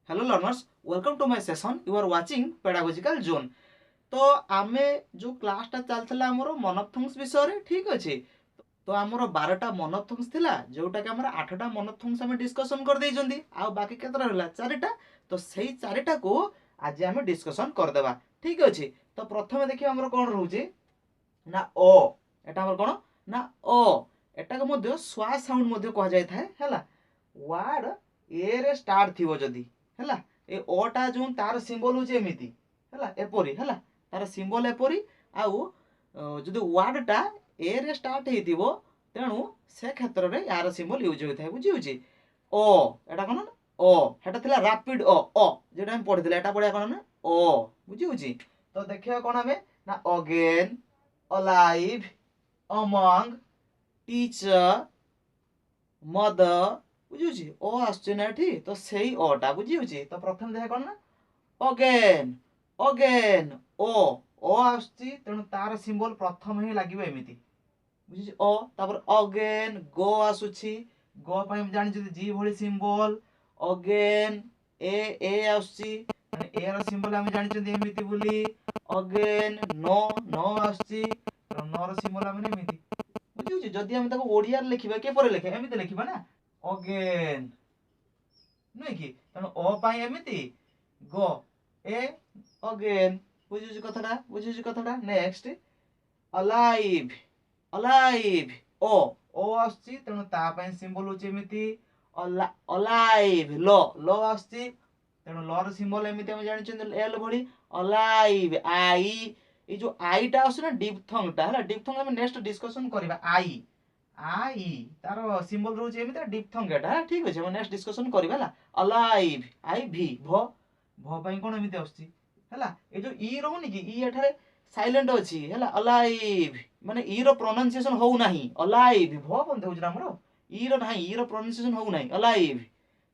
Hello learners, welcome to my session. You are watching Pedagogical Zone. तो आमे जो class टा चलथला हमरो मोनोफथोंग्स विषय रे ठीक अछि। तो हमरो 12टा मोनोफथोंग्स थिला जोटा के हमरो 8टा मोनोफथोंग्स हम डिस्कशन कर देइ जंदी आ बाकी केतरा रहला 4टा। तो सेही 4टा को आज हम डिस्कशन कर देबा ठीक अछि। तो प्रथमे देखियो हमरो कोन रहउची ना ओ एटा हमर कोन ना ओ एटा को मध्य स्वा साउंड मध्य कहा जाय थाए हैला वर्ड ए रे स्टार्ट थिवो जदी हैला ए ओटा जो तार सिंबल हो एमिति हैला एपरी हैला तार सिंबल एपरी आउ जदि वर्ड टा ए रे स्टार्ट हेतिबो तेणु से क्षेत्र रे यार सिंबल यूज होय थाय बुझी होची ओ एटा कोन ओ हेटा थिला रैपिड ओ जेटा हम पढिथिले एटा पढिया कोन ना ओ बुझी होची। तो देखियो कोन हमें ना again alive among teacher mother बुझी ओ आछे ना एठी तो सेही ओटा बुझी होची। तो प्रथम देखा कोन ना अगेन अगेन ओ आछी तेणु तार सिंबल प्रथम ही लागिबो एमिति बुझी ओ तापर अगेन गो आसुची गो पय हम जानि जदि जी भली सिंबल अगेन ए आछी माने ए रो सिंबल हम जानि जदि एमिति बोली अगेन नो आछी तो नो रो सिंबल हम एमिति बुझी होची। जदि हम ताको ओडिया रे लिखिबा के परे लिखे एमिति लिखिबा ना अगेन नहीं कि तेणु ओ पाई एमिति गो ए अगेन बुझी कथाटा नेक्स्ट अलाइव अलाइव ओ आछी तेणु ता पाई सिंबल होची एमिति अलाइव लो आछी तेणु लो रो सिंबल एमिति हम जानि छन एल भली अलाइव आई ए जो आई टा आछे ना डिफथंग टा हला डिफथंग हम नेक्स्ट डिस्कशन करबा आई तार सिंबल रहउची एमिति डिफथंग एटा ठीक अछि हम नेक्स्ट डिस्कशन करबा हला अलाइव आई भी भ पई कोन एमिति आछी हला ए जो ई रहउनी कि ई एठारे साइलेंट अछि हला अलाइव माने ई रो प्रोनाउंसिएशन होउ नाही अलाइव भ कोन देउछ हमरो ई रो नाही ई रो प्रोनाउंसिएशन होउ नाही अलाइव।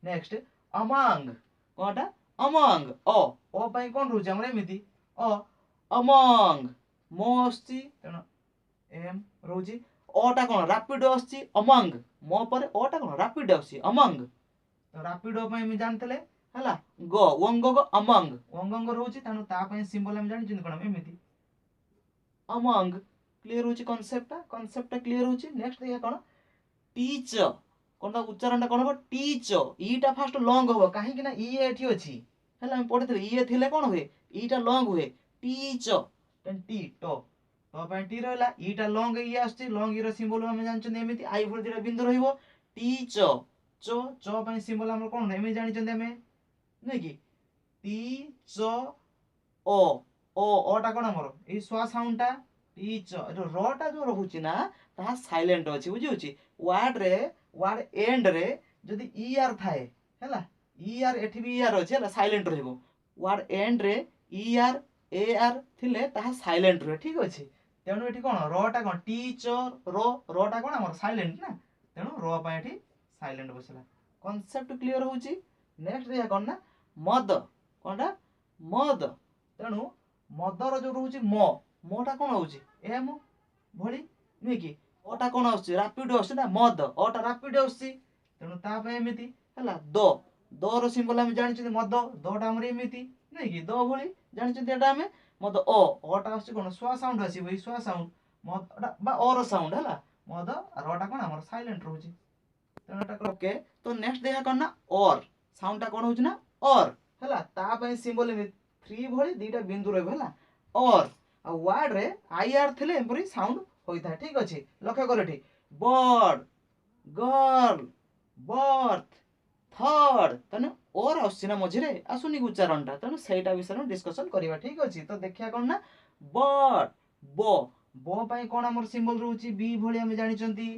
नेक्स्ट अमंग कोनटा अमंग ओ पई कोन रहउची हमरे एमिति अमंग मो आछी तेनो एम रहउची ओटा कोन रैपिड आछी अमंग मो पर ओटा कोन रैपिड आछी अमंग तो रैपिड पई हम जानतले हला गो वंग गो अमंग रहउची तानु ता पई सिंबल हम जानि कोन एमिति अमंग क्लियर होची कांसेप्ट क्लियर होची। नेक्स्ट देखा कोन टीच कोनटा उच्चारणटा कोन हो टीच ईटा फास्ट लॉन्ग हो काहे कि ना ई एठी अछि हला हम पढितले ई थिले कोन होय ईटा लॉन्ग होय टीच टेन टी तो पई टी रहला ईटा लॉन्ग ई आछी लॉन्ग ई रो सिंबल हम जानि छन एमिति आई भल दिरा बिंदु रहिबो टीच चो पई सिंबल हम कोन एमि जानि छन हमें नै कि टीच ओटा कोन हमर ए स्वा साउंड टा टीच जो रो टा जो रहउची ना ता साइलेंट अछि बुझी होची वर्ड एंड रे जदी ई आर थाए हैला ई आर एठी भी ई आर अछि हैला साइलेंट रहइबो वर्ड एंड रे ई आर ए आर थिले ता साइलेंट रहे ठीक अछि। तेणु एठी कोन रो टा कोन टीचर रो टा कोन हमर साइलेंट ना तेणु रो पय एठी साइलेंट बसला कांसेप्ट क्लियर होची। नेक्स्ट देखा कोन ना मद कोनटा मद तेणु मदर जो रहउची मोटा कोन होउची एम भली नै कि ओटा कोन आछी रैपिड आछी ना मद ओटा रैपिड आछी तेणु ता पे एमिति हला दो रो सिंबल हम जानि छि मद दोटा हमर एमिति नै कि दो भली जानि छि एटा हम मद ओटा आछी कोन स्वा साउंड आछी भई स्वा साउंड मद बा और साउंड हला मद और ओटा कोन हमर साइलेंट रहउची तेणु एटा ओके। तो नेक्स्ट देखा कोन ना और साउंड टा कोन होउची ना और हला ता पे सिंबल एमिति 3 भली दीटा बिंदु रहबो हला और वर्ड रे आई आर थिले एमपरी साउंड होई था ठीक अछि। लक्ष्य कर एठी बर्ड गर्ल बर्थ थर्ड तने और आसी ना मझिरे आसुनी उच्चारण ता तने सेटा विषय में डिस्कशन करिवा ठीक अछि। तो देखिया कोन ना बर्ड बो पई कोन हमर सिंबल रहउची बी भली हम जानि चंती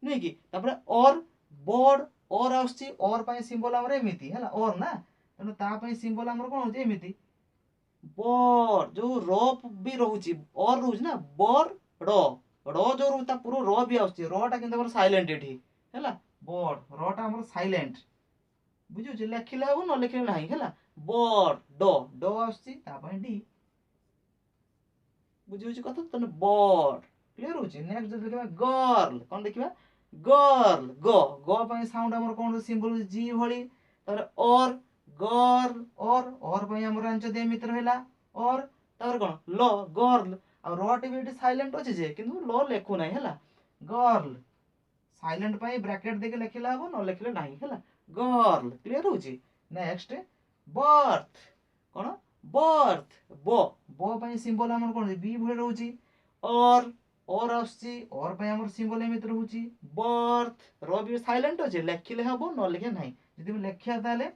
नै कि तापर और बर्ड और आसी और पई सिंबल हमर एमिति हला और ना तने ता पई सिंबल हमर कोन होची एमिति बोर जो रोप भी रहउची और रहउची ना बोर रो जो रहउता पूरा रो भी आउची रोटा किंतु हमर साइलेंट एठी हैला बोर रोटा हमर साइलेंट बुझियो जे लेखिले हो न लेखिले नाही हैला बोर डो आउची ता पय डी बुझियो जे कथा तने बोर क्लियर होची। नेक्स्ट देखिबा गर्ल कोन देखिबा गर्ल गो पय साउंड हमर कोन सिंबल जी भली तार और गर्ल और पई हमर आंसर दे मित्र हैला और तापर कोन ल गर्ल आ र टी भी साइलेंट अछि जे किंतु ल लेखु नै हैला गर्ल साइलेंट पई ब्रैकेट देके लिखिला हो न लिखले नाही हैला गर्ल क्लियर होची नेक्स्ट बर्थ कोन बर्थ बो पई सिंबल हमर कोन बी भले रहउची और आसी और पई हमर सिंबल एमित रहउची बर्थ र भी साइलेंट अछि लिखिले हबो न लिखे नाही जदि हम लेखिया ताले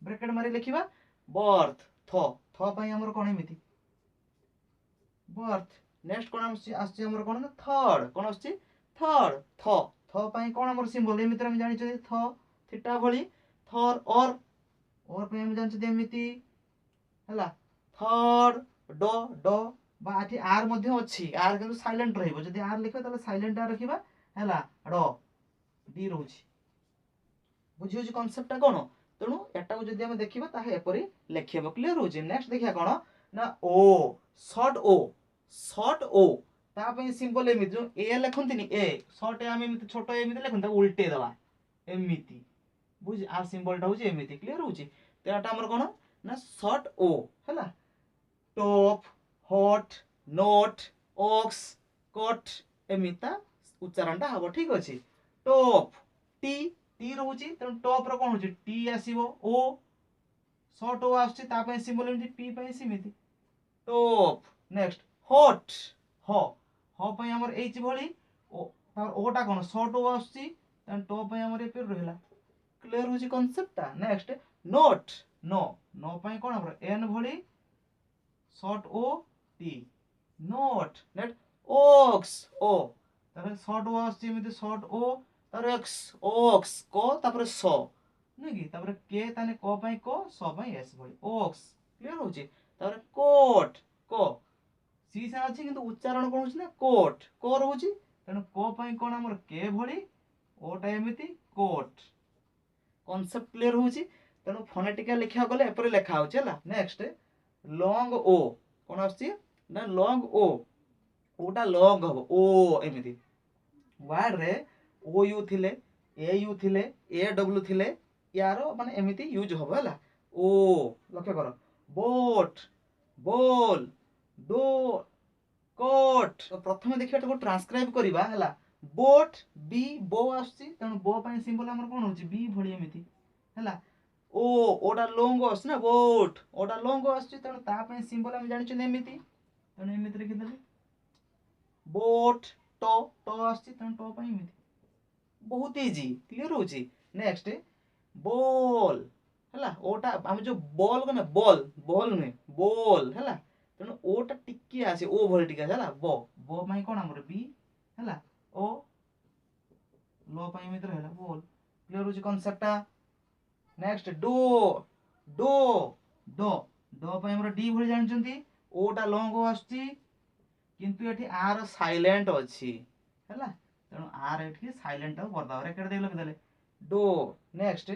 ब्रैकेट मारी लिखिबा बर्थ थ पई हमर कोन एमिति बर्थ नेक्स्ट कोन आसी हमर कोन थर्ड कोन आसी थर्ड थ पई कोन हमर सिंबल एमिति हम जानि छै थ थीटा भली थर और पई हम जानि छै एमिति हैला थर्ड ड बा आठी आर मध्ये अछि आर किंतु साइलेंट रहइबो जदि आर लिखबा ताले साइलेंट आर रखिबा हैला ड डी रहउछि बुझियो जे कांसेप्ट ता कोन तेणु एटा को जदि हम देखिबा ताहे एपरि लेखिबो क्लियर होछि नेक्स्ट देखिया कोन ना ओ शॉर्ट ओ ता पई सिंबल एमिति जो ए लेखंतिनी ए शॉर्ट ए हम एमिति छोटो एमिति लेखंता उल्टे दवा एमिति बुझ आर सिंबल ता होछि एमिति क्लियर होछि तो एटा हमर कोन ना शॉर्ट ओ हैला top hot not ox cut एमिता उच्चारण ता हबो ठीक अछि टॉप टी रहउछि त टॉप रो कोन होछि टी आसीबो ओ शॉर्ट ओ आछि ता पई सिंबल एमिति पी पई सिमिति टॉप नेक्स्ट हॉट हो पई हमर एच भली ओ तार ओटा कोन शॉर्ट ओ आछि त टॉप पई हमर एपर रहला क्लियर होछि कांसेप्ट ता नेक्स्ट नोट नो पई कोन हमर एन भली शॉर्ट ओ टी नोट नेट ओक्स ओ तार शॉर्ट ओ आछि एमिति शॉर्ट ओ तार एक्स ओक्स को तापर सो नेकी तापर के ताने को पई को सो पई एस भली ओक्स क्लियर होछि तापर कोट को सी से अछि किंतु उच्चारण कोन होछि ना कोट को रहउछि तने को पई कोन हमर के भली ओटा एमिति कोट कांसेप्ट क्लियर होछि तने फोनेटिकल लिखा गले एपरे लेखा होछि हला नेक्स्ट लॉन्ग ओ कोन आछि ना लॉन्ग ओ ओटा लॉन्ग हबो ओ एमिति वर्ड रे ओ यू थिले ए यू थिले ए डब्ल्यू थिले यारो माने एमिति यूज हबो हला ओ लक्ष्य करो बोट बॉल डो कोट तो प्रथम देखिबा तो ट्रांसक्राइब करिबा हला बोट बी बो आछि तने बो पई सिंबल हमर कोन होछि बी भली एमिति हला ओ ओटा लॉन्ग आछि ना बोट ओटा लॉन्ग आछि तने ता पई सिंबल हम जानि छै एमिति तने एमिति लिखि देली बोट टो आछि तने टो पई एमिति बहुत इजी क्लियर होछि नेक्स्ट बॉल हला ओटा हम जो बॉल को ना बॉल में बॉल हला तने ओटा टिक्की आसे ओ भल टिका हला बो माई कोन हमर बी हला ओ लो पाई मित्र हला बॉल क्लियर होछि कांसेप्ट नेक्स्ट डो पाई हमर डी भल जान चंती ओटा लॉन्ग आछि किंतु एठी आर साइलेंट अछि हला तेणु आर एठी साइलेंट कर दवा रेकर्ड दे लिख देले डो नेक्स्ट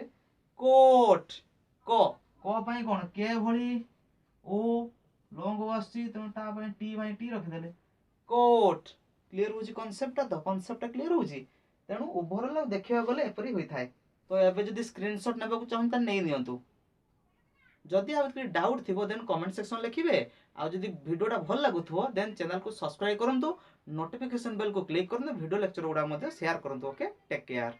कोट को पई कोन के भली ओ लॉन्ग आछि तेणु ता पई टी रख देले कोट क्लियर होछि कांसेप्ट तो कांसेप्ट क्लियर होछि तेणु ओवरऑल देखिबा गले एपरी होई थाए तो एबे जदी स्क्रीनशॉट नेबा को चाहंता नै नियंतु जदि आप डाउट थिबो देन कमेंट सेक्शन लिखिबे आ जदि वीडियोटा भल लागुथबो देन चैनल को सब्सक्राइब करंतु नोटिफिकेशन बेल को क्लिक करंतु वीडियो लेक्चर गुडा मध्ये शेयर करंतु ओके टेक केयर।